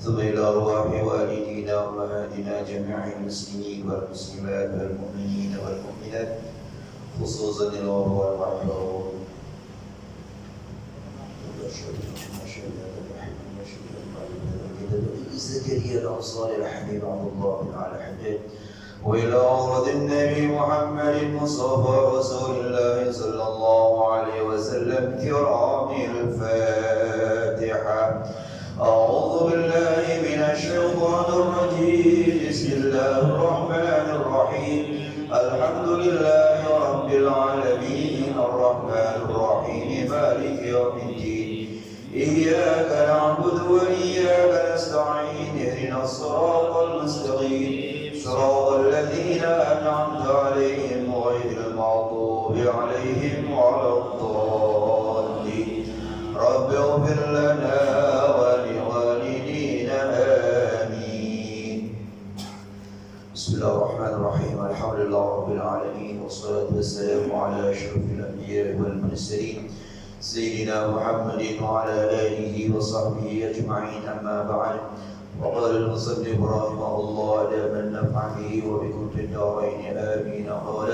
ثم إلى أرواح والدينا وأمهاتنا جميع المسلمين والمسلمات والمؤمنين والمؤمنات خصوصا الأرواح المرحومين زكريا الأنصاري الحبيب عبد الله بن على حبيب وإلى أولاد النبي محمد المصطفى رسول الله صلى الله عليه وسلم كرام الفاتحة. أعوذ بالله من الشيطان الرجيم. بسم الله الرحمن الرحيم. الحمد لله رب العالمين الرحمن الرحيم مالك يوم الدين. إياك نعبد وإياك نستعين. اهدنا الصراط المستقيم صراط الذين أنعمت عليهم غير المغضوب عليهم ولا الضالين. رب اغفر لنا ولوالدينا آمين. بسم الله الرحمن الرحيم. الحمد لله رب العالمين والصلاة والسلام على أشرف الأنبياء والمرسلين سيدنا محمد وعلى آله وصحبه أجمعين. أما بعد. وقال المصنف رحمه الله دام النفع به وبكم في الدارين آمين. قال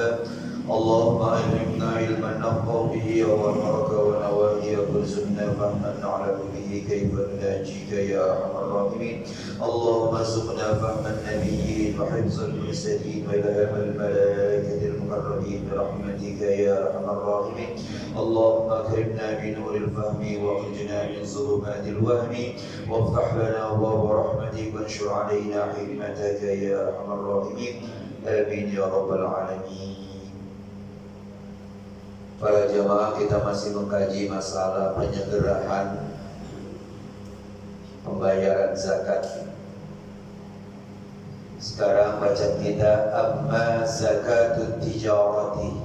اللهم علمنا علما نفقه به وامرك ونواهي وارزقنا فهما نعلم به كيف نناجيك يا ارحم الراحمين. اللهم ارزقنا فهم النبيين وحفظ المرسلين والهام الملائكه المقربين برحمتك يا ارحم الراحمين. اللهم اكرمنا بنور الفهم واخرجنا من ظلمات الوهم وافتح لنا ابواب رحمتك وانشر علينا حكمتك يا ارحم الراحمين. آمين يا رب العالمين. Para jamaah, kita masih mengkaji masalah penyegerahan pembayaran zakat. Sekarang bacaan kita amma zakatut tijarati.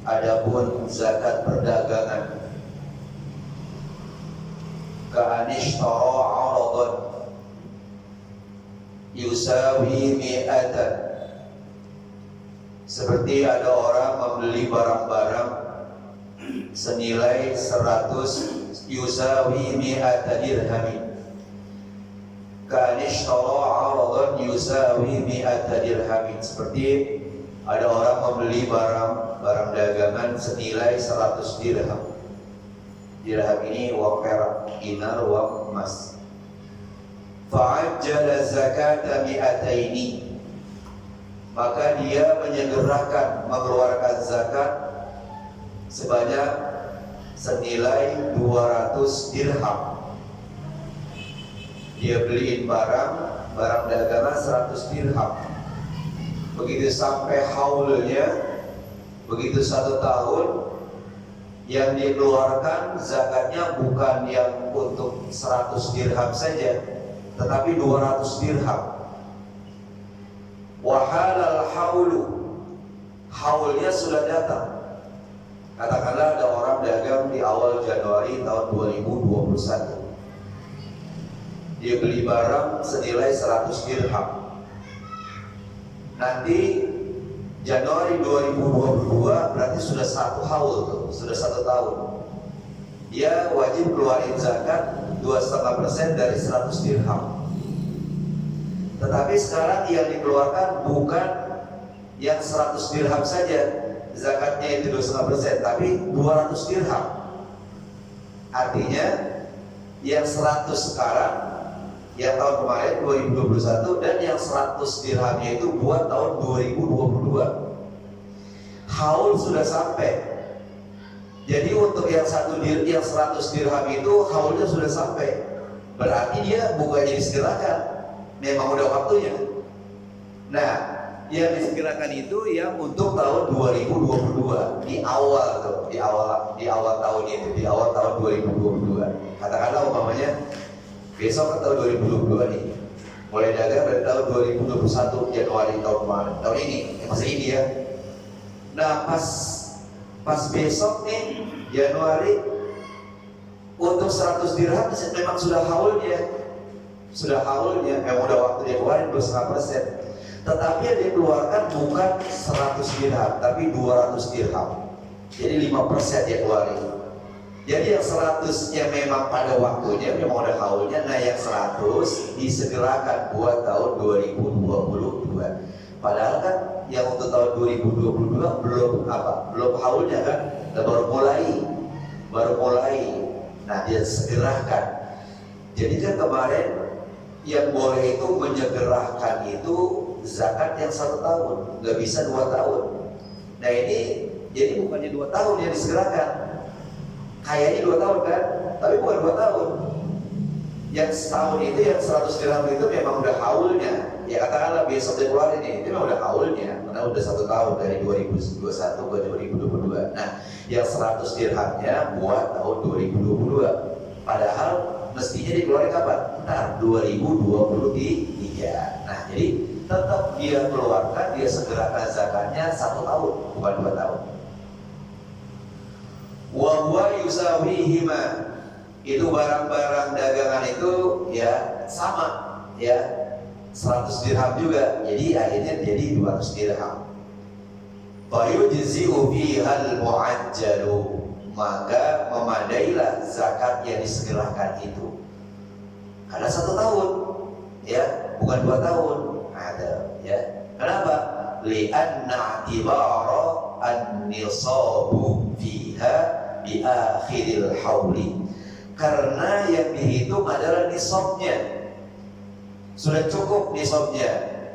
Adapun zakat perdagangan. Ka'anishtara 'aradan yusawi mi'atan. Seperti ada orang membeli barang-barang senilai 100 yusawi mi'ata dirhamin. Ka'anishtara 'aradan yusawi mi'ata dirhamin. Seperti ada orang membeli barang dagangan senilai 100 dirham. Dirham ini uang perak, dinar uang emas. Fa'ajjala zakata mi'ataini. Maka dia menyegerakan mengeluarkan zakat sebanyak senilai 200 dirham. Dia beliin barang dagangan 100 dirham. Begitu sampai haulnya, begitu 1 tahun, yang dikeluarkan zakatnya bukan yang untuk 100 dirham saja, tetapi 200 dirham. Wahalal haulu, haulnya sudah datang. Katakanlah ada orang dagang di awal Januari tahun 2021. Dia beli barang senilai 100 dirham. Nanti Januari 2022 berarti sudah 1 haul tuh, sudah 1 tahun. Dia wajib keluarin zakat 2,5% dari 100 dirham. Tetapi sekarang yang dikeluarkan bukan yang 100 dirham saja, zakatnya itu 2,5%, tapi 200 dirham. Artinya yang 100 sekarang, yang tahun kemarin 2021, dan yang 100 dirhamnya itu buat tahun 2022. Haul sudah sampai. Jadi untuk yang 100 dirham itu haulnya sudah sampai. Berarti dia bukannya disegerakan, memang udah waktunya. Nah, yang disegerakan itu yang untuk tahun 2022 di awal tuh, di awal tahun itu, di awal tahun 2022. Katakanlah umpamanya besok ke tahun 2022 nih, mulai dagang dari tahun 2021 Januari tahun kemarin, tahun ini, masih ini ya. Nah, pas besok nih Januari untuk 100 dirham memang sudah haulnya, memang udah waktunya keluarin 2,5%. Tetapi yang dikeluarkan bukan 100 dirham, tapi 200 dirham. Jadi 5% dia keluarin. Jadi yang 100-nya memang pada waktunya, memang ada haulnya. Nah yang 100 disegerakan buat tahun 2022. Padahal kan yang untuk tahun 2022 belum haulnya kan, baru mulai. Nah dia segerakan. Jadi kan kemarin yang boleh itu menyegerakan itu zakat yang 1 tahun, nggak bisa 2 tahun. Nah ini jadi bukannya 2 tahun yang disegerakan, kayaknya 2 tahun kan, tapi bukan 2 tahun. Yang setahun itu, yang 100 dirham itu memang udah haulnya. Ya katakanlah besok dia keluar ini, itu memang udah haulnya, karena udah 1 tahun dari 2021 ke 2022. Nah, yang 100 dirhamnya buat tahun 2022. Padahal mestinya dikeluarkan kapan? Nah, 2023. Nah, jadi tetap dia keluarkan, dia segerakan zakatnya 1 tahun, bukan 2 tahun. Wa huwa yusawihima, itu barang-barang dagangan itu ya sama ya, 100 dirham juga, jadi akhirnya jadi 200 dirham. Fa yujzi'u fihal mu'ajjalu, maka memadailah zakat yang disegerakan itu. Ada 1 tahun ya, bukan 2 tahun. Ada ya. Kenapa? Li'anna i'tibara an-nisabu fiha bi akhiril hauli, karena yang dihitung adalah nisabnya. Sudah cukup nisabnya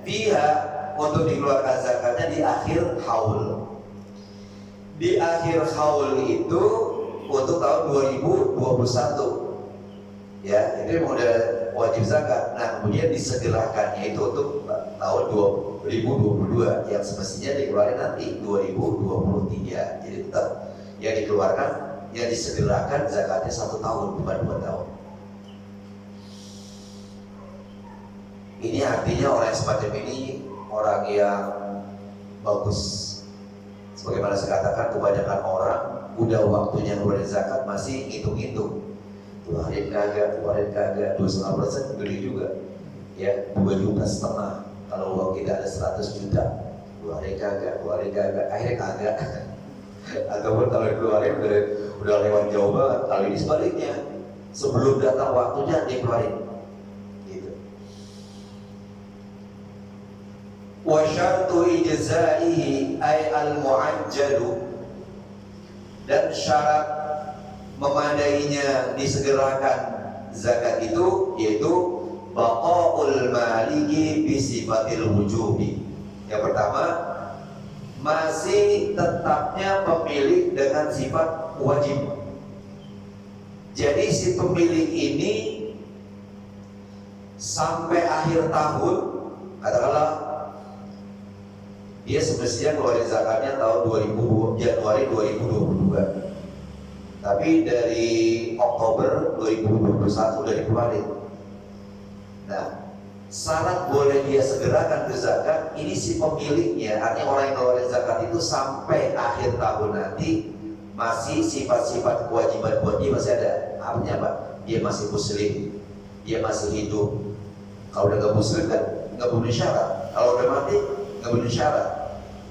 fiha untuk dikeluarkan zakatnya di akhir haul. Di akhir haul itu untuk tahun 2021 ya, itu memang udah wajib zakat. Nah kemudian disegerakannya itu untuk tahun 2022 yang semestinya dikeluarkan nanti 2023. Jadi tetap yang dikeluarkan, yang disegerakan zakatnya 1 tahun, bukan 2 tahun. Ini artinya orang semacam ini orang yang bagus. Sebagaimana saya katakan, kebanyakan orang udah waktunya keluarin zakat masih hitung-hitung. Keluarin kagak, 2,5% gede juga. Ya, 2,5 juta. Kalau uang kita ada 100 juta, keluarin kagak, akhirnya kagak. Ataupun kalau dikeluarin udah lewat jauh banget. Kali ini sebaliknya, sebelum datang waktunya dikeluarin. Gitu. Wa syartu ijza'ihi ay al-mu'ajjalu, dan syarat memadainya disegerakan zakat itu yaitu baqaul maliki bi sifatil wujubi. Yang pertama, masih tetapnya pemilik dengan sifat wajib. Jadi si pemilik ini sampai akhir tahun, katakanlah dia semestinya keluarin zakatnya tahun Januari 2022. Tapi dari Oktober 2021 udah dikeluarin. Nah, syarat boleh dia segerakan ke zakat ini si pemiliknya, artinya orang yang ngeluarin zakat itu sampai akhir tahun nanti masih sifat-sifat kewajiban buat dia masih ada. Artinya apa? Dia masih muslim, dia masih hidup. Kalau udah gak muslim kan gak punya syarat. Kalau udah mati gak punya syarat.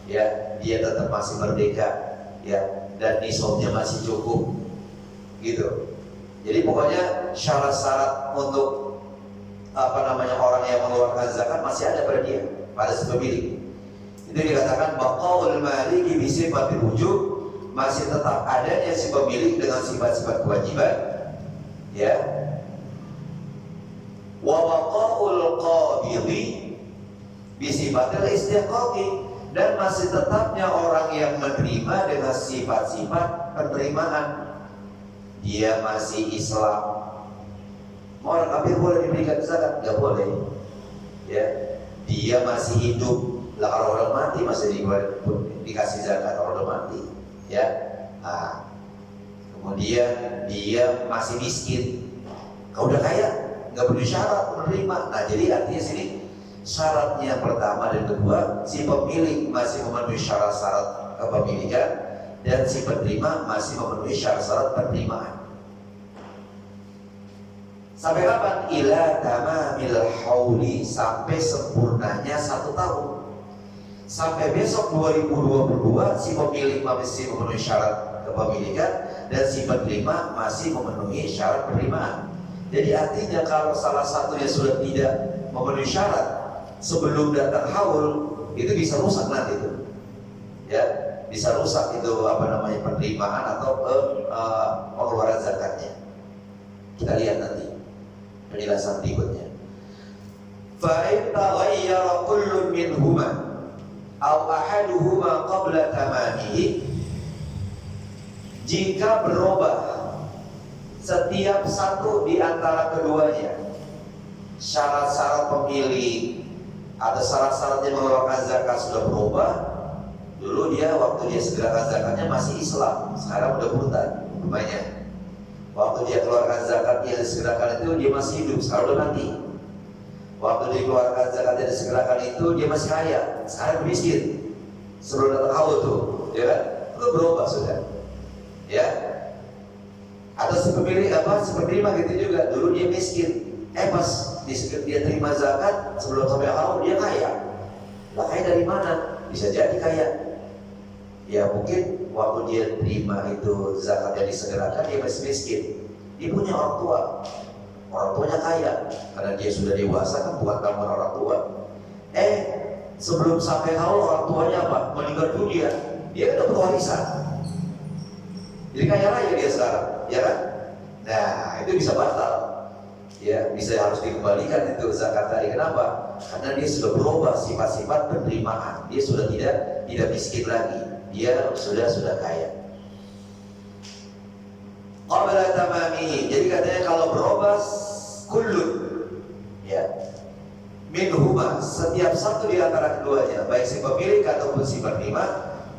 Ya, dia tetap masih merdeka, ya, dan nisabnya masih cukup, gitu. Jadi pokoknya syarat-syarat untuk orang yang mengeluarkan zakat masih ada pada dia, pada si pemilik. Itu dikatakan baqaul maliki bi sifatil wujub, masih tetap adanya si pemilik dengan sifat-sifat kewajiban, ya. Wa baqaul qabidhi bi sifatil istiqaqi, dan masih tetapnya orang yang menerima dengan sifat-sifat penerimaan. Dia masih Islam. Orang kafir boleh diberikan zakat? Gak boleh. Ya, dia masih hidup. Lah kalau orang mati masih dikasih zakat kalau udah mati. Ya. Nah, kemudian dia masih miskin. Kalau udah kaya nggak perlu syarat menerima. Nah jadi artinya sini syaratnya pertama dan kedua, si pemilik masih memenuhi syarat-syarat kepemilikan dan si penerima masih memenuhi syarat-syarat penerimaan. Sampai kapan? Ila tamamil hauli, sampai sempurnanya 1 tahun. Sampai besok 2022 si pemilik masih memenuhi syarat kepemilikan dan si penerima masih memenuhi syarat penerimaan. Jadi artinya kalau salah satunya sudah tidak memenuhi syarat sebelum datang haul, itu bisa rusak nanti itu, ya, bisa rusak itu penerimaan atau pengeluaran zakatnya. Kita lihat nanti penjelasan berikutnya. Fa'in taghayyara kullun minhuma aw ahaduhuma qabla tamamihi, jika berubah setiap satu di antara keduanya, syarat-syarat pemilik atau syarat-syaratnya mengeluarkan zakat sudah berubah. Dulu dia waktu dia segerakan zakatnya masih Islam, sekarang udah murtad umpamanya. Waktu dia keluarkan zakat yang disegerakan itu dia masih hidup, sekarang udah mati. Waktu dikeluarkan zakat yang disegerakan itu dia masih kaya, sekarang miskin. Sebelum datang haul tuh, ya kan? Itu berubah sudah, ya. Atau si pemilik si penerima gitu juga, dulu dia miskin, pas dia terima zakat sebelum sampai haul dia kaya. Lah kaya dari mana? Bisa jadi kaya. Ya mungkin waktu dia terima itu zakat yang disegerakan dia masih miskin. Dia punya orang tuanya kaya, karena dia sudah dewasa kan bukan tanggungan orang tua. Sebelum sampai haul orang tuanya meninggal dunia, dia udah berwarisan. Jadi kaya raya dia sekarang, ya kan? Nah itu bisa batal, ya bisa harus dikembalikan itu zakat tadi. Kenapa? Karena dia sudah berubah sifat-sifat penerimaan. Dia sudah tidak miskin lagi, dia sudah kaya. Qabla tamamihi, jadi katanya kalau berubah kullun, ya, minhuma, setiap satu di antara keduanya, baik si pemilik ataupun si penerima,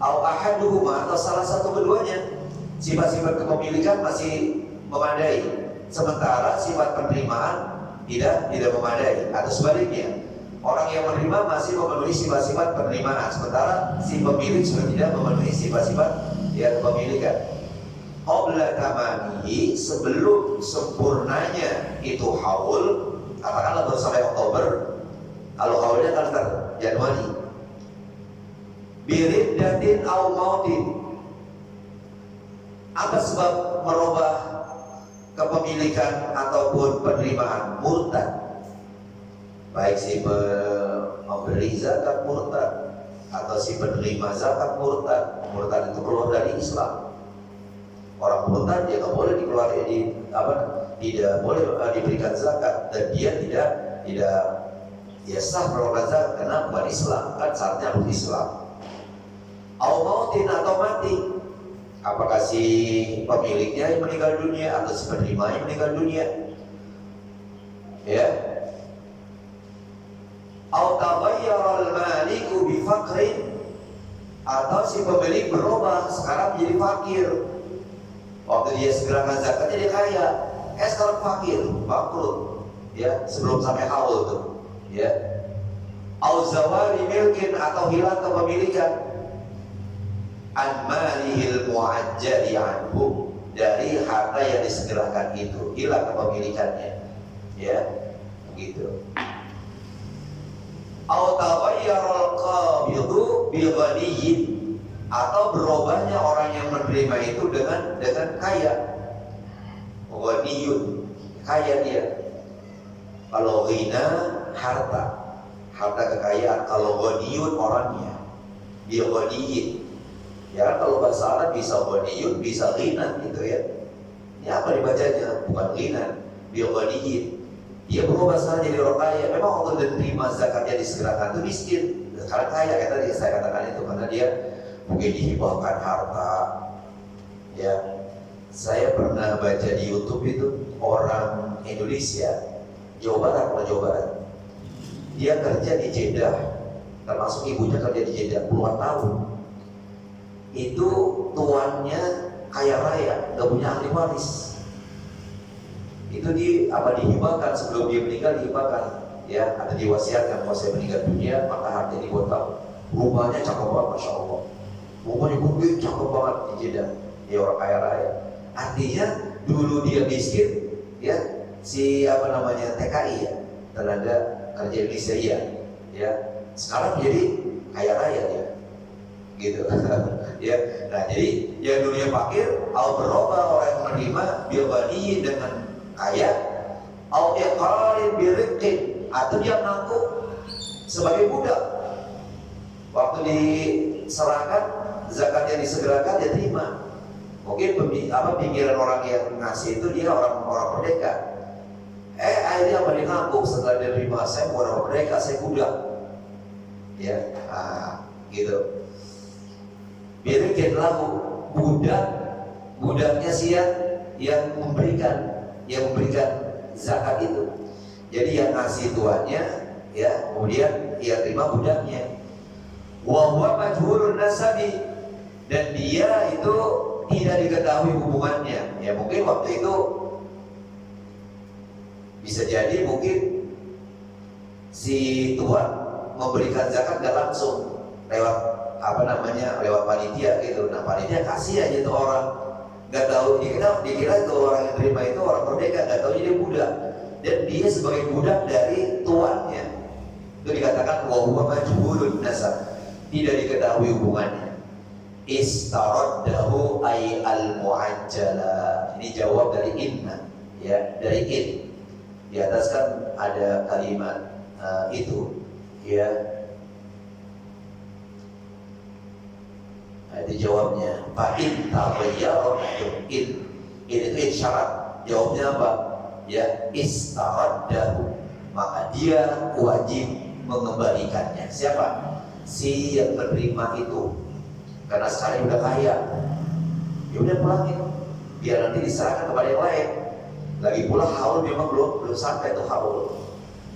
au ahaduhuma, atau salah satu keduanya, sifat-sifat kepemilikan masih memadai, sementara sifat penerimaan tidak memadai, atau sebaliknya, orang yang menerima masih memenuhi sifat-sifat penerimaan, sementara si pemilik sudah tidak memenuhi sifat-sifat kepemilikan. Qabla tamamihi, sebelum sempurnanya itu haul, katakanlah baru sampai Oktober, kalau haulnya kan Januari. Biriddatin au mautin, apa sebab merubah kepemilikan ataupun penerimaan? Murtad, baik si memberi zakat murtad atau si penerima zakat murtad. Murtad itu keluar dari Islam. Orang murtad dia nggak boleh dikeluarkan, tidak boleh diberikan zakat, dan dia tidak sah mengeluarkan zakat karena bukan Islam, kan syaratnya harus Islam. Au mautin, atau mati, apakah si pemiliknya yang meninggal dunia atau si penerima yang meninggal dunia, ya. Au taghayyara al-maliku bi faqrin, atau si pemilik berubah sekarang menjadi fakir. Waktu dia segerakan zakatnya dia kaya, sekarang fakir, bangkrut, ya, sebelum sampai haul tuh, ya. Au zawali milkin, atau hilang kepemilikan, an malihil muajjali anhu, dari harta yang disegerakan itu hilang kepemilikannya, ya, begitu. Au taghayyara al-qabidu bi ghaniyyin, atau berubahnya orang yang menerima itu dengan kaya. Ghaniyun, kaya dia. Kalau ghina, harta kekayaan. Kalau ghaniyun, orangnya. Dia ghaniyin. Ya, kalau bahasa Arab bisa ghaniyun, bisa ghina gitu ya. Ini apa dibacanya? Bukan ghina, dia ghaniyin. Dia berubah sekarang jadi orang kaya. Memang waktu dia terima zakat yang disegerakan itu miskin, sekarang kaya. Kayak tadi saya katakan itu, karena dia mungkin dihibahkan harta, ya. Saya pernah baca di YouTube itu orang Indonesia, Jawa Barat, dia kerja di Jeddah, termasuk ibunya kerja di Jeddah puluhan tahun. Itu tuannya kaya raya, gak punya ahli waris. Itu dihibahkan sebelum dia meninggal, dihibahkan, ya, atau diwasiatkan, kalau saya meninggal dunia maka harta ini buat kamu. Rumahnya cakep banget, masya Allah. Rumahnya gede, cakep banget di Jeddah. Dia orang kaya raya. Artinya dulu dia miskin, ya, si TKI, ya, tenaga kerja Indonesia, ya. Sekarang jadi kaya raya dia. gitu. Ya, nah jadi yang dunia fakir, au berubah orang yang menerima bilbani dengan kaya, au iqarin biriqin, atau dia ngaku sebagai budak. Waktu diserahkan zakat yang disegerakan dia terima. Mungkin pikiran orang yang ngasih itu dia orang merdeka. Akhirnya apa dia ngaku setelah dia terima, saya bukan orang merdeka, saya budak. Ya, gitu. Birikin lahu, budaknya yang memberikan zakat itu. Jadi yang ngasih tuannya, ya, kemudian ia terima budaknya. Wa huwa majhulun nasabi, dan dia itu tidak diketahui hubungannya. Ya mungkin waktu itu bisa jadi mungkin si tuan memberikan zakat gak langsung lewat lewat panitia gitu. Nah panitia kasih aja tuh orang, nggak tahu, dikira itu orang yang terima itu orang merdeka, nggak tahu dia budak, dan dia sebagai budak dari tuannya. Itu dikatakan wa huwa majhulun nasab, tidak diketahui hubungannya. Istaraddahu ay al-mu'ajjala. Ini jawab dari inna, ya, dari in. Di atas kan ada kalimat itu, ya. Nah, itu jawabnya. Fa in taghayyara, in itu isyarat. Jawabnya apa? Ya, istaraddahu. Maka dia wajib mengembalikannya. Siapa? Si yang menerima itu. Karena sekarang udah kaya, ya udah pulangin, biar nanti diserahkan kepada yang lain. Lagi pula haul memang belum sampai tuh haul,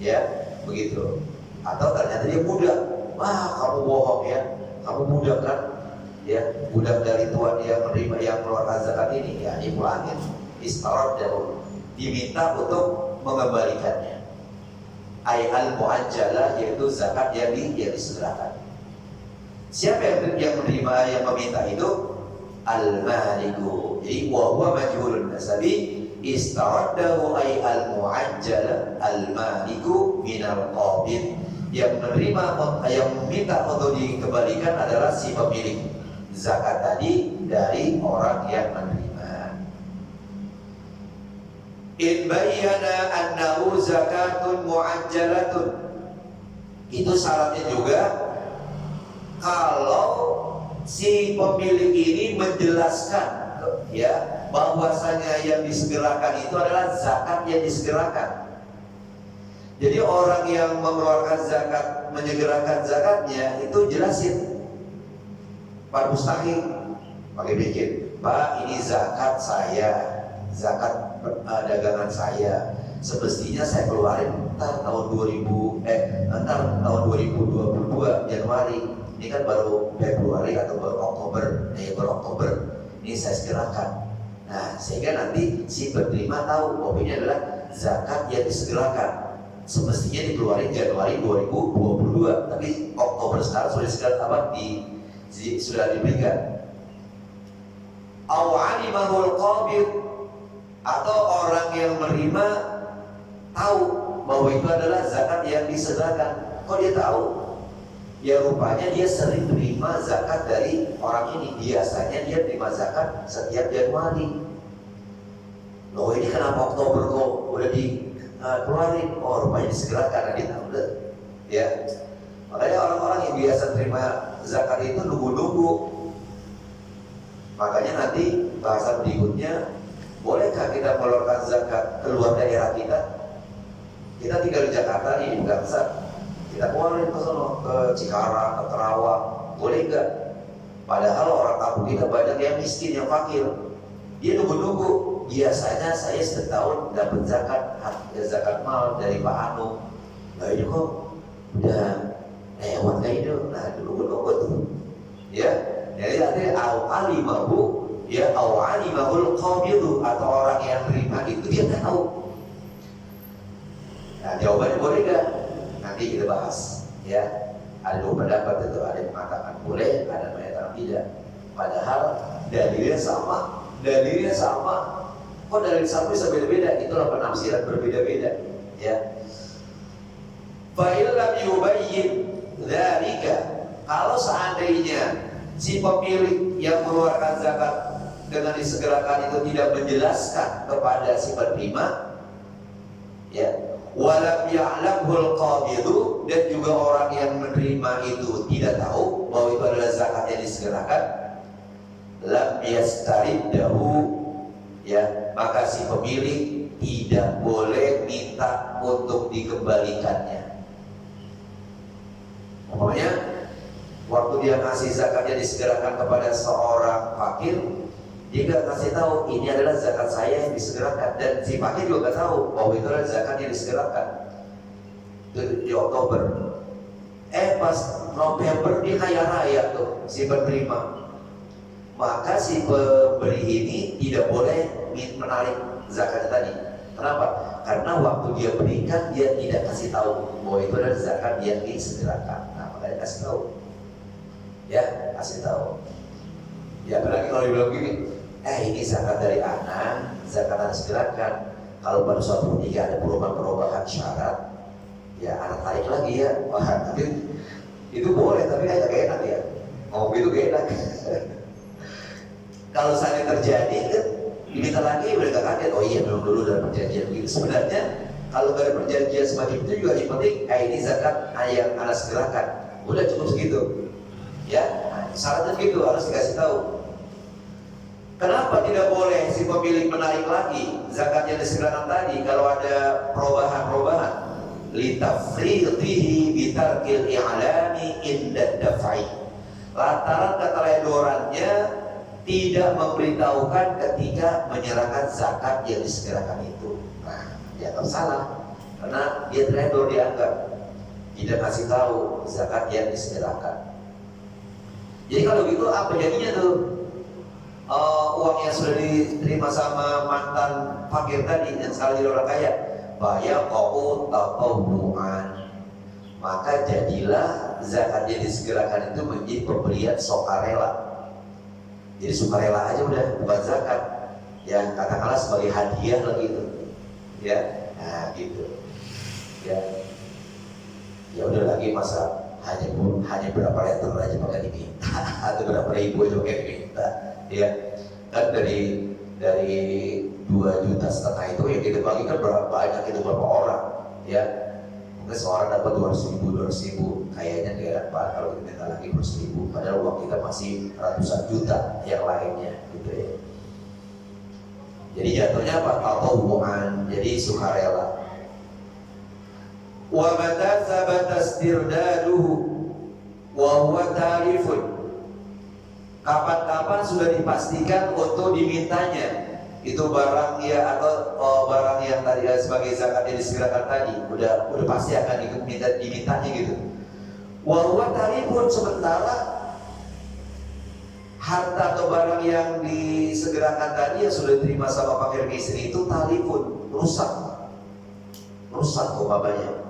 ya begitu. Atau ternyata dia budak, wah kamu bohong ya, kamu budak kan, ya budak dari tuan yang menerima yang mengeluarkan zakat ini, ya dipulangin, istaraddahu, diminta untuk mengembalikannya. Ay al-mu'ajjalah, yaitu zakat yang disegerakan. Siapa yang menerima, yang meminta itu? Al-maliku. Jadi wa huwa majhulun nasabi, istaraddahu ay al-mu'ajjala al-maliku minal qabid. Yang menerima, yang meminta untuk dikembalikan adalah si pemilik zakat tadi dari orang yang menerima. In bayyana annahu zakatun mu'ajjalatun. Itu syaratnya juga kalau si pemilik ini menjelaskan, ya, bahwasanya yang disegerakan itu adalah zakat yang disegerakan. Jadi orang yang mengeluarkan zakat, menyegerakan zakatnya itu jelasin, Pak Mustahik pakai bikin, Pak ini zakat saya, zakat dagangan saya, semestinya saya keluarin tahun 2022 Januari. Ini kan baru Februari atau baru Oktober, ini saya segerakan. Nah, sehingga nanti si penerima tahu bahwa ini adalah zakat yang disegerakan. Semestinya dikeluarin Januari 2022, tapi Oktober sekarang sudah diberikan. Awalimahul qabid, atau orang yang menerima tahu bahwa itu adalah zakat yang disegerakan. Kok dia tahu? Ya rupanya dia sering terima zakat dari orang ini. Biasanya dia terima zakat setiap Januari. Loh ini kenapa Oktober kok udah dikeluarin? Oh rupanya disegerakan karena dia tahu deh. Ya. Makanya orang-orang yang biasa terima zakat itu nunggu-nunggu. Makanya nanti bahasa berikutnya, bolehkah kita mengeluarkan zakat keluar daerah kita? Kita tinggal di Jakarta nih, di Gangsat. Kita keluarin ke sono, ke Cikarang, ke Kerawang, boleh nggak? Padahal orang kampung kita banyak yang miskin, yang fakir. Dia nunggu-nunggu. Biasanya saya setahun dapat zakat mal dari Pak Anu. Nah ini kok udah lewat kayak itu. Nah nunggu-nunggu tuh. Ya, jadi artinya alimahu, ya alimahul qabidu, atau orang yang terima itu dia tahu. Nah jawabannya boleh nggak? Nanti kita bahas, ya. Ada dua pendapat itu, ada yang mengatakan boleh, ada yang mengatakan tidak. Padahal dalilnya sama. Kok dalil sama bisa beda-beda? Itulah penafsiran berbeda-beda, ya. Fa illam yubayyin dzalika, kalau seandainya si pemilik yang mengeluarkan zakat dengan disegerakan itu tidak menjelaskan kepada si penerima, ya, walam ya'lamul qabidu, dan juga orang yang menerima itu tidak tahu bahwa itu adalah zakat yang disegerakan, lam yastariddahu, ya, maka si pemilik tidak boleh minta untuk dikembalikannya. Pokoknya waktu dia ngasih zakatnya disegerakan kepada seorang fakir, dia nggak kasih tahu ini adalah zakat saya yang disegerakan, dan si fakir juga nggak tahu bahwa itu adalah zakat yang disegerakan. Itu di Oktober. Pas November dia kaya raya tuh si penerima. Maka si pemberi ini tidak boleh menarik zakat tadi. Kenapa? Karena waktu dia berikan dia tidak kasih tahu bahwa itu adalah zakat yang disegerakan. Nah, makanya kasih tahu. Ya, kasih tahu. Ya, apalagi kalau dibilang gini, ini zakat dari anak, zakat anak segerakan. Kalau pada suatu ketika ada perubahan syarat, ya anak tarik lagi ya. Wah, tapi itu boleh, tapi kayak gak enak ya. Ngomong gitu gak enak. Kalau saatnya terjadi kan diminta lagi udah gak kaget. Oh iya, belum dulu dalam perjanjian begitu. Sebenarnya kalau gak ada perjanjian semacam itu juga yang penting, ini zakat yang anak segerakan. Udah cukup segitu. Ya, syaratnya gitu harus dikasih tahu. Kenapa tidak boleh si pemilik menarik lagi zakat yang disegerakan tadi kalau ada perubahan-perubahan? Litafridihi bitarkil i'lami inda dafai. Lantaran keteledorannya tidak memberitahukan ketika menyerahkan zakat yang disegerakan itu. Nah, dianggap salah karena dia teledor, dianggap tidak kasih tahu zakat yang disegerakan. Jadi kalau gitu apa jadinya tuh? Uang yang sudah diterima sama mantan fakir tadi yang sekarang jadi orang kaya, bayaqau tatawwu'an, maka jadilah zakat yang disegerakan itu menjadi pemberian sukarela. Jadi sukarela aja udah, bukan zakat yang katakanlah sebagai hadiah lagi itu, ya. Nah gitu, ya. Ya udah lagi masa hanya berapa liter aja pakai diminta atau berapa ribu aja pakai diminta, ya. Kan dari 2,5 juta itu yang kita bagikan berapa banyak itu, berapa orang, ya. Mungkin seorang dapat 200.000 kayaknya gak dapat kalau kita minta lagi 200.000, padahal uang kita masih ratusan juta yang lainnya gitu ya. Jadi jatuhnya apa? Tatawwu'an, jadi sukarela. Wa mata sabata istirdaduhu wa huwa tarifun, kapan-kapan sudah dipastikan untuk dimintanya itu barang ya, atau barang yang tadi sebagai zakat yang disegerakan tadi udah pasti akan dimintanya gitu. Wa huwa tarifun, sementara harta atau barang yang disegerakan tadi yang sudah diterima sama fakir miskin itu tarifun, rusak umpamanya.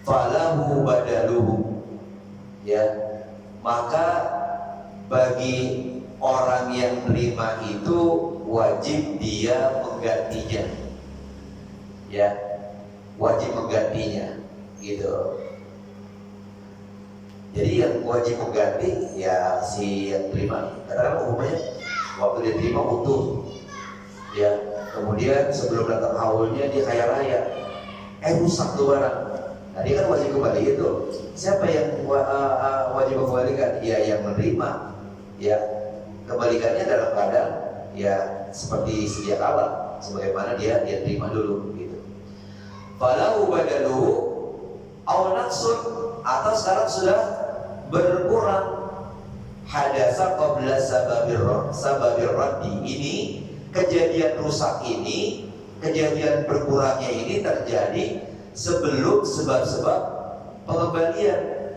Falahu badaluhu, ya, maka bagi orang yang menerima itu wajib dia menggantinya, ya, wajib menggantinya gitu. Jadi yang wajib mengganti ya si yang terima. Katakanlah umumnya waktu dia terima utuh, ya, kemudian sebelum datang haulnya dia kaya raya, rusak tuh barang. Nah dia kan wajib kembali itu. Siapa yang wajib mengembalikan? Ya yang menerima. Ya, kembalikannya dalam keadaan ya seperti sedia kala, sebagaimana dia terima dulu gitu. Falahu badaluhu aw naqsun, atau sekarang sudah berkurang, hadasa qabla sababir raddi. Ini kejadian rusak ini, kejadian berkurangnya ini terjadi sebelum sebab-sebab pengembalian,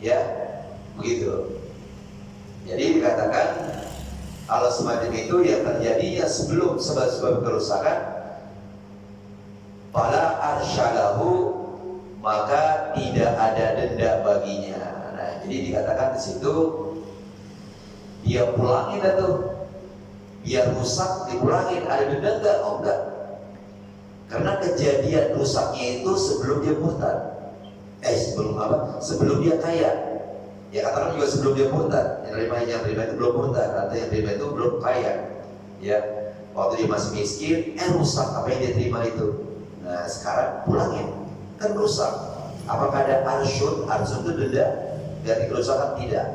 ya begitu. Jadi dikatakan kalau semacam itu yang terjadinya sebelum sebab-sebab kerusakan, fala arsyalahu, maka tidak ada denda baginya. Nah, jadi dikatakan di situ dia pulangin atau biar rusak dipulangin, ada denda enggak? Oh enggak. Karena kejadian rusaknya itu sebelum dia murtad. Sebelum apa? Sebelum dia kaya. Ya katakan juga sebelum dia murtad, yang terima itu belum murtad, atau yang terima itu belum kaya. Ya, waktu dia masih miskin, rusak apa yang dia terima itu. Nah sekarang pulangin, kan rusak. Apakah ada arsyun? Arsyun itu denda ganti kerusakan? Tidak,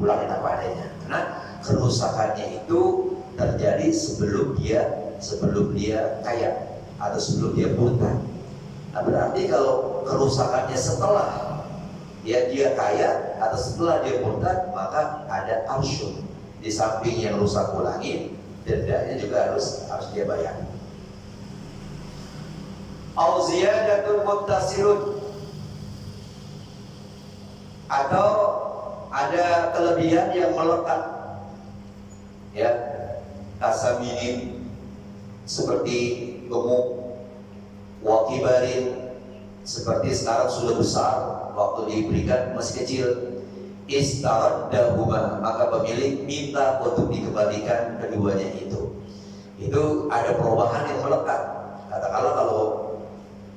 pulangin apa adanya. Karena kerusakannya itu terjadi sebelum dia kaya atau sebelum dia murtad. Nah berarti kalau kerusakannya setelah dia kaya atau setelah dia murtad, maka ada arsyun. Di samping yang rusak pulangin, dendanya juga harus dia bayar. Au ziyadatul muttasilun, atau ada kelebihan yang melekat, ya, kasaminin, seperti gemuk, wakibarin, seperti sekarang sudah besar, waktu diberikan masih kecil. Istaraddahuma, maka pemilik minta untuk dikembalikan keduanya itu. Itu ada perubahan yang melekat. Katakanlah kalau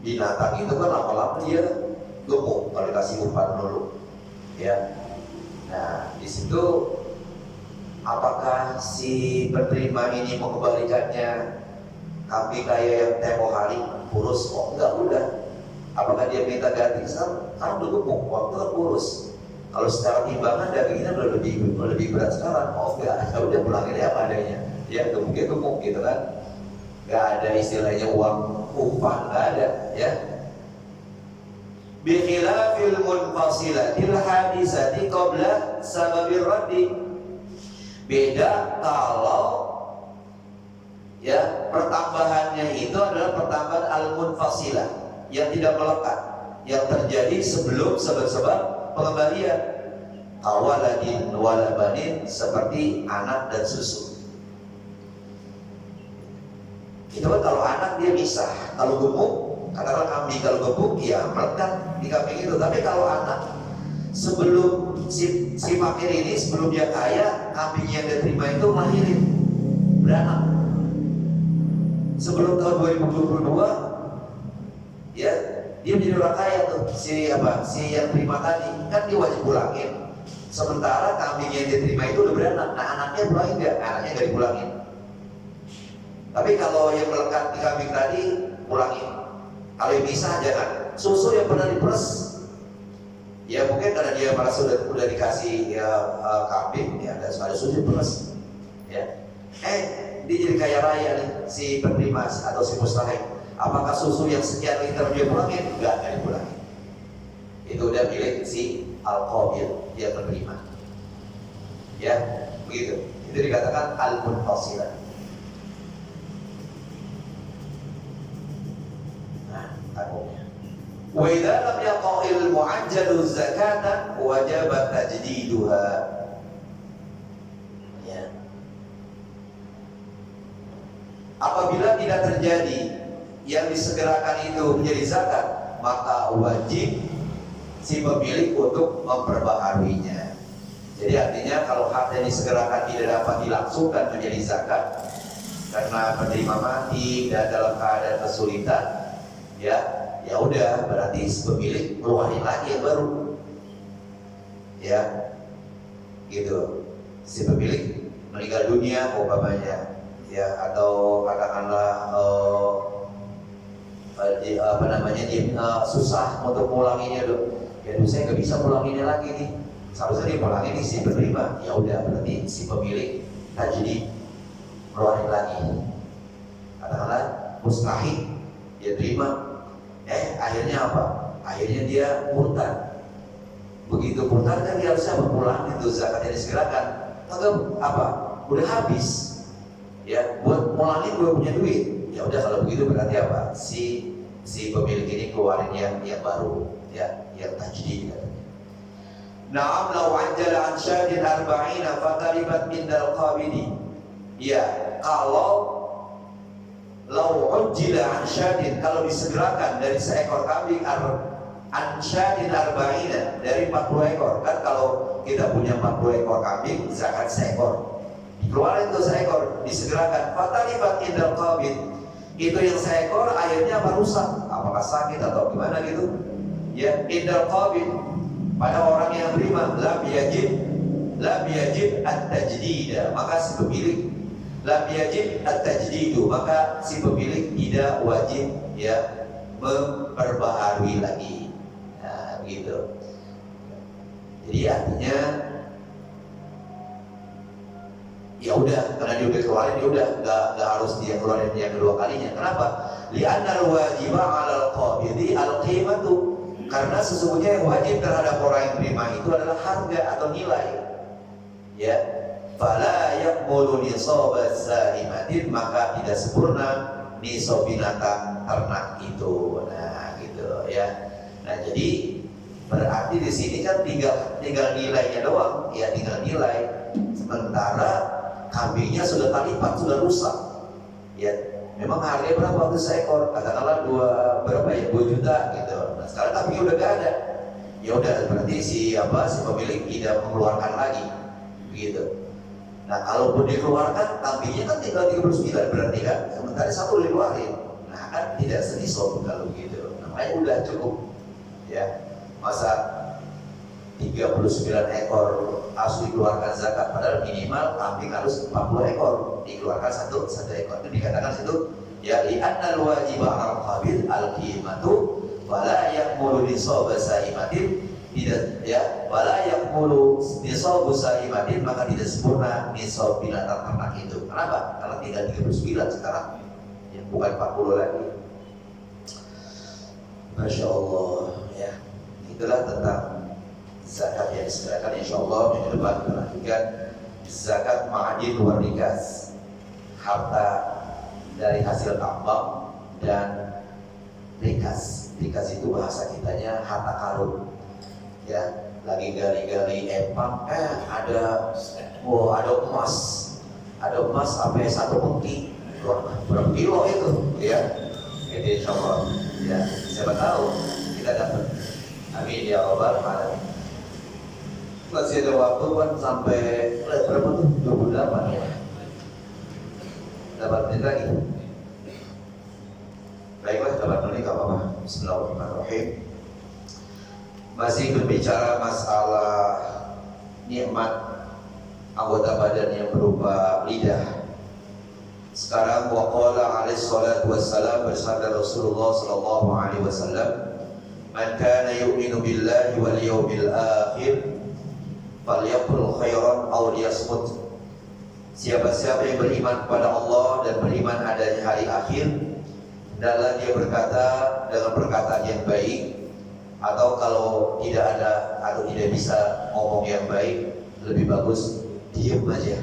binatang itu kan lama-lama dia gemuk kalau dikasih umpan dulu, ya. Nah di situ apakah si penerima ini mengembalikannya kambing kayak yang tempo hari kurus? Oh enggak, udah. Apakah dia minta ganti? Sekarang udah gemuk, waktu kan kurus. Kalau secara timbangan dagingnya udah lebih berat sekarang. Oh enggak, ya udah pulangin ya apa adanya. Ya gemuknya gemuk gitu kan. Enggak ada istilahnya uang umpan, enggak ada, ya. Bi khilafil munfasilatil hadisati qabla sababir raddi. Beda kalau ya pertambahannya itu adalah pertambahan al-munfasilah yang tidak melekat, yang terjadi sebelum sebab-sebab pengembalian. Awaladin walabanin, seperti anak dan susu. Itu kan kalau anak dia misah, kalau gemuk, katakanlah kambing kalau gemuk ya melekat di kambing itu. Tapi kalau anak sebelum si fakir ini, sebelum dia kaya, kambing yang dia terima itu lahirin, beranak. Sebelum tahun 2022, ya dia menjadi orang kaya tuh, si yang terima tadi, kan dia wajib pulangin. Sementara kambing yang dia terima itu udah beranak. Nah anaknya pulangin nggak? Anaknya nggak dipulangin. Tapi kalau yang melekat di kambing tadi, pulangin. Kalau yang bisa jangan. Susu yang pernah diperes, ya mungkin karena dia merasa udah dikasih ya, kambing, ya ada susu diperes, ya. Dia jadi kaya raya nih si penerima atau si mustahik. Apakah susu yang sekian liter dia pulangin? Enggak dipulangin. Itu udah milik si al-qabil, dia menerima. Ya, begitu. Itu dikatakan al-munfasilah. Nah, takutnya. Wa idza lam yaqa'il mu'ajjalu zakatan wajaba tajdiduha. Ya. Apabila tidak terjadi yang disegerakan itu menjadi zakat, maka wajib si pemilik untuk memperbaharuinya. Jadi artinya kalau harta yang disegerakan tidak dapat dilangsungkan menjadi zakat karena penerima mati dan dalam keadaan kesulitan, ya udah, berarti si pemilik keluarin lagi yang baru, ya gitu. Si pemilik meninggal dunia umpamanya, ya, atau katakanlah susah untuk mulanginya dong. Ya saya nggak bisa mulanginnya lagi nih. Seharusnya dia mulangin nih si penerima. Ya udah, berarti si pemilik jadi keluarin lagi. Katakanlah mustahik dia terima. Akhirnya apa? Akhirnya dia murtad. Begitu murtad kan dia harusnya pulang itu zakat yang disegerakan. Atau apa? Udah habis. Ya, buat mulangin gue punya duit. Ya udah, kalau begitu berarti apa? Si pemilik ini keluarin yang baru, ya, yang tajdid. Na'am law ajjala an syadin arba'ina fataribat indal qabidi. Ya, kalau law ujjila an syadin, kalau disegerakan dari seekor kambing an syadin arba'ina, dari 40 ekor. Kan kalau kita punya 40 ekor kambing, zakat seekor. Keluarin tuh seekor, disegerakan. Fataribat indal qabid. Itu yang seekor akhirnya apa, rusak, apakah sakit atau gimana gitu, ya, indal qabid, pada orang yang beriman, lam yajib at-tajdida, maka si pemilik lam yajib at-tajdidu, maka si pemilik tidak wajib ya memperbaharui lagi. Nah, begitu. Jadi artinya ya udah, karena dia udah keluarin, dia udah nggak harus dia keluarin yang kedua kalinya. Kenapa? Li'anna al-wajiba 'alal qabidi al-qimatu, karena sesungguhnya yang wajib terhadap orang yang terima itu adalah harga atau nilai. Ya, fala yaqbulu nisaba sa'imatin, maka tidak sempurna nisab binatang ternak itu. Nah, gitu ya. Nah, jadi berarti di sini kan tinggal nilainya doang, ya tinggal nilai. Sementara kambingnya sudah talipat, sudah rusak. Ya, memang harganya berapa waktu seekor? Katakanlah 2 juta gitu. Nah, sekarang kambingnya udah gak ada. Ya udah, berarti si pemilik tidak mengeluarkan lagi, begitu. Nah, kalaupun dikeluarkan, kambingnya kan tinggal 39 berarti kan. Sementara satu dikeluarin. Nah, kan tidak senisab kalau begitu. Namanya udah cukup. Ya. Masa 39 ekor harus dikeluarkan zakat, padahal minimal kambing harus 40 ekor dikeluarkan satu ekor. Itu dikatakan situ ya li'annal wajiba 'alal qabil al-qimatu wala yaqmulu nisab sa'imatin, tidak ya wala yaqmulu nisab sa'imatin, maka tidak sempurna nisab binatang ternak itu. Kenapa? Karena tinggal 39 sekarang ya, bukan 40 lagi. Masya Allah ya. Itulah tentang zakat yang disediakan. Insyaallah minggu depan kita lanjutkan zakat ma'adin wa rikas, harta dari hasil tambang dan rikas. Rikas itu bahasa kitanya harta karun. Ya, lagi gali-gali empang, ada emas sampai 1 mungki. Berapa kilo itu? Ya, jadi insyaallah ya, siapa tahu kita dapat. Amin ya rabbal alamin. Masih ada waktu kan sampai berapa tuh? 28 ya. Dapat menit lagi. Baiklah, dapat menit gak apa-apa. Bismillahirrahmanirrahim. Masih berbicara masalah nikmat anggota badan yang berupa lidah. Sekarang waqala alaihi salatu wassalam, bersabda Rasulullah sallallahu alaihi wasallam, man kana yu'minu billahi wal yawmil akhir falyaqul khairan aw liyasmut. Siapa-siapa yang beriman kepada Allah dan beriman adanya hari akhir, hendaklah dia berkata dengan perkataan yang baik, atau kalau tidak ada atau tidak bisa ngomong yang baik, lebih bagus diam aja.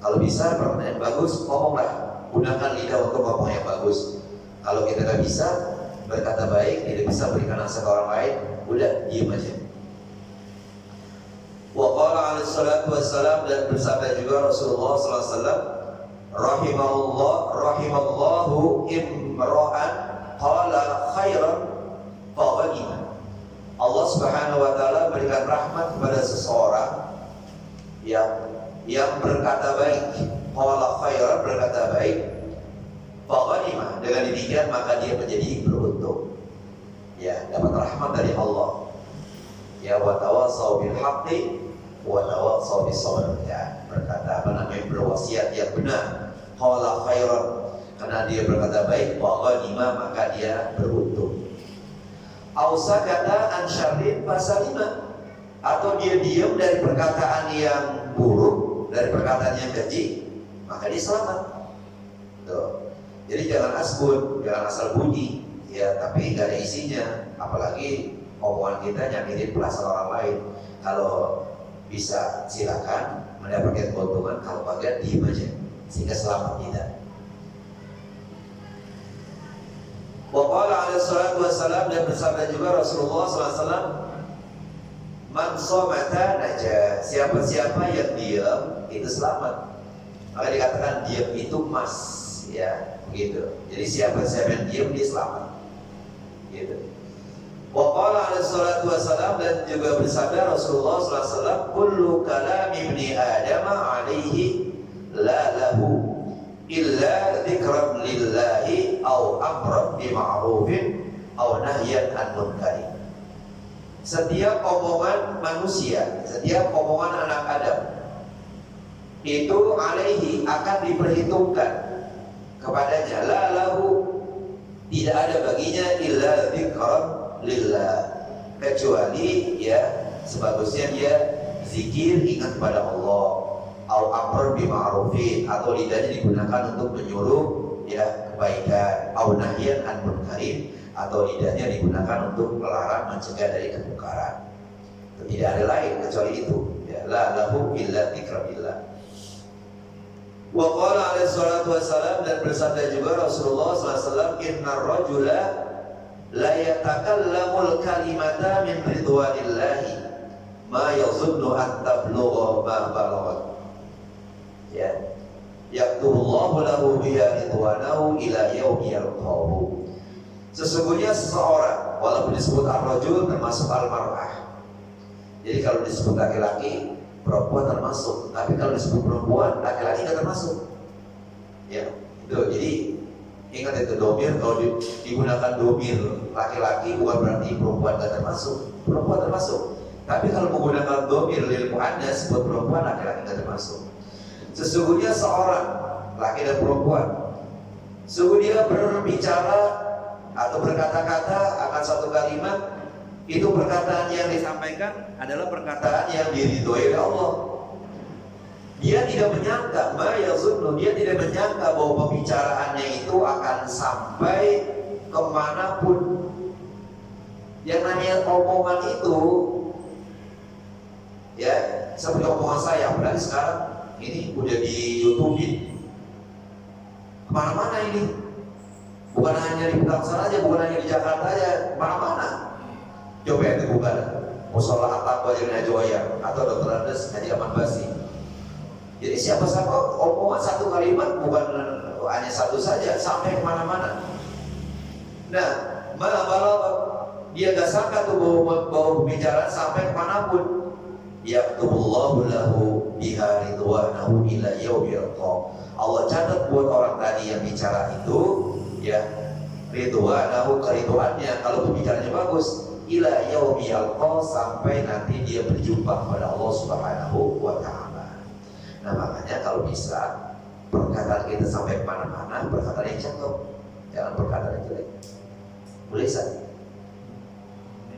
Kalau bisa perkataan yang bagus, ngomonglah, gunakan lidah untuk ngomong yang bagus. Kalau kita nggak bisa berkata baik, tidak bisa berikan nasihat ke orang lain, udah diam aja. Wa qala alaihi salatu wassalam, dan bersabda juga Rasulullah sallallahu alaihi wasallam, rahimallahu imra'an qala khairan fa ghanima. Allah Subhanahu wa taala berikan rahmat kepada seseorang yang berkata baik, qala khairan, berkata baik, faghanimah, dengan demikian maka dia menjadi beruntung. Ya, dapat rahmat dari Allah. Ya, wa tawassaw bil haqqi wa tawassaw bis sabr. Ya, berkata berwasiat yang benar. Qala khairan, karena dia berkata baik, faghanimah, maka dia beruntung. Au sakata an syarrin fasalima, atau dia diam dari perkataan yang buruk, dari perkataan yang keji, maka dia selamat. Tuh. Jadi jangan asbun, jangan asal bunyi, ya, tapi nggak ada isinya. Apalagi omongan kita nyakitin perasaan orang lain. Kalau bisa silakan mendapatkan keuntungan, kalau kagak diam aja, sehingga selamat kita. Wa qala alaihi salatu wassalam, dan bersabda juga Rasulullah sallallahu alaihi wasallam, man somata naja, siapa-siapa yang diam itu selamat. Maka dikatakan diam itu emas, ya. Gitu. Jadi siapa-siapa yang diam dia selamat. Gitu. Wa qala alaihi salatu wassalam, dan juga bersabda Rasulullah sallallahu alaihi wasallam, kullu kalami ibni Adam alaihi la lahu illa dzikran lillahi aw amran bi ma'rufin aw nahyan an munkar. setiap omongan manusia, setiap omongan anak Adam itu alaihi akan diperhitungkan kepadanya, la lahu, tidak ada baginya illa dzikran lillah, kecuali ya sebagusnya dia zikir ingat kepada Allah, au amr bi ma'rufin, atau lidahnya digunakan untuk menyuruh ya kebaikan, au nahyan an munkarin, atau lidahnya digunakan untuk melarang mencegah dari kemungkaran. Tidak ada lain kecuali itu, ya la lahu illa dzikrillah. Wa qala alaihi salatu wassalam, dan bersabda juga Rasulullah sallallahu alaihi wasallam, innar rajula la yatakallamul kalimata min ridwanillahi ma yazunnu an tablugha ma balaghat. Ya, yaktubullahu lahu biha ridwanahu ila yaumi yalqahu. Sesungguhnya seseorang, walaupun disebut ar-rajul termasuk al-mar'ah. Jadi kalau disebut laki-laki, perempuan termasuk. Tapi kalau disebut perempuan, laki-laki nggak termasuk. Ya, itu. Jadi ingat itu domir, kalau digunakan domir laki-laki bukan berarti perempuan nggak termasuk. Perempuan termasuk. Tapi kalau menggunakan domir lil muannas buat perempuan, laki-laki nggak termasuk. Sesungguhnya seorang laki dan perempuan, sungguh dia berbicara atau berkata-kata akan suatu kalimat, itu perkataan yang disampaikan adalah perkataan yang diridhoi oleh Allah. Dia tidak menyangka, dia tidak menyangka bahwa pembicaraannya itu akan sampai kemanapun. Yang namanya omongan itu, ya seperti omongan saya, apalagi sekarang ini udah di YouTube-in kemana-mana ini. Bukan hanya di Bangsa aja, bukan hanya di Jakarta aja, mana-mana. Coba ya bukan musola atap Wajirin Ajoya atau Dr. Andes Haji Aman Basi. Jadi siapa-siapa omongan satu kalimat bukan hanya satu saja, sampai kemana-mana. Nah, malah dia gak sangka tuh bahwa pembicaraan sampai kemanapun. Yaktubullahu lahu biha ridwanahu ila yaumi yalqah. Allah catat buat orang tadi yang bicara itu, ya ridwanahu, keridwaannya kalau pembicaranya bagus, ila yaumi yalqah, sampai nanti dia berjumpa kepada Allah Subhanahu wa taala. Nah, makanya kalau bisa perkataan kita sampai kemana-mana, perkataan yang cakep, jangan perkataan yang jelek. Boleh saja?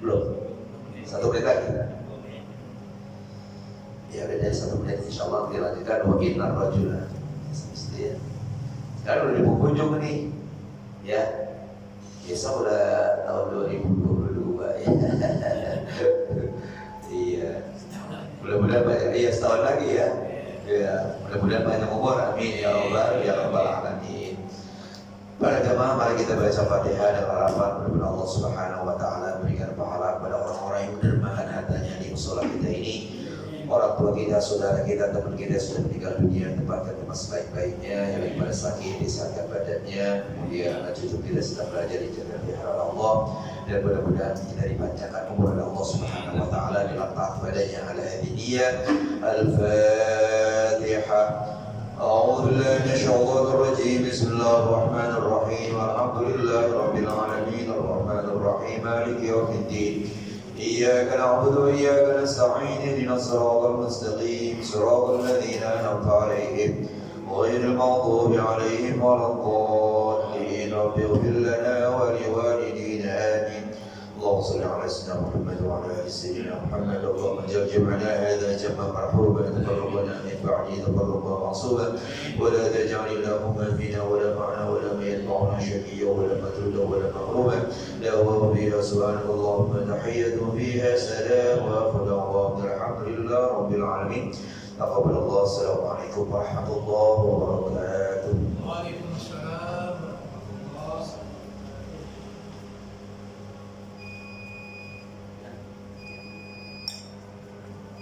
Belum? 1 menit lagi. Ya beda 1 menit, insyaallah dilanjutkan. Wa innar rajula. Ya. Sekarang udah di penghujung nih, ya. Besok udah tahun 2022 ya. Iya. Mudah-mudahan banyak, iya setahun lagi ya. Ya, mudah-mudahan banyak umur, amin ya Allah ya rabbal alamin. Para jemaah, mari kita baca Fatihah dan harapan mudah-mudahan Allah Subhanahu wa taala berikan pahala kepada orang-orang yang menerjemahkan hartanya di mushola kita ini. Orang tua kita, saudara kita, teman kita sudah meninggal dunia, tempatkan tempat sebaik-baiknya, yang lagi pada sakit, disehatkan badannya, kemudian anak cucu kita sedang belajar di jalan pihak Allah, dan mudah-mudahan kita dipanjangkan umur oleh Allah Subhanahu wa taala dalam taat padanya. Ala hadiniyah Al-Fatihah. A'udzu billahi minasyaitonir rajim. Bismillahir rahmanir rahim. Alhamdulillahi rabbil alamin. Arrahmanir rahim. Maliki yaumiddin. إياك نعبد وإياك نستعين اهدنا الصراط المستقيم صراط الذين أنعمت عليهم غير المغضوب عليهم ولا الضالين رب اغفر لنا ولوالدينا آمين اللهم صل على سيدنا محمد وعلى آل سيدنا محمد اللهم اجعل جمعنا هذا جمعا مرحوبا تقربنا من بعده تقربا معصوبا ولا تجعل اللهم فينا ولا معنا ولا ما يتبعنا شقيا ولا مطرودا ولا مغروبا لا فيها سبحانك اللهم تحية فيها سلام وآخر دعوانا الحمد لله رب العالمين تقبل الله. السلام عليكم ورحمة الله وبركاته. وعليكم السلام.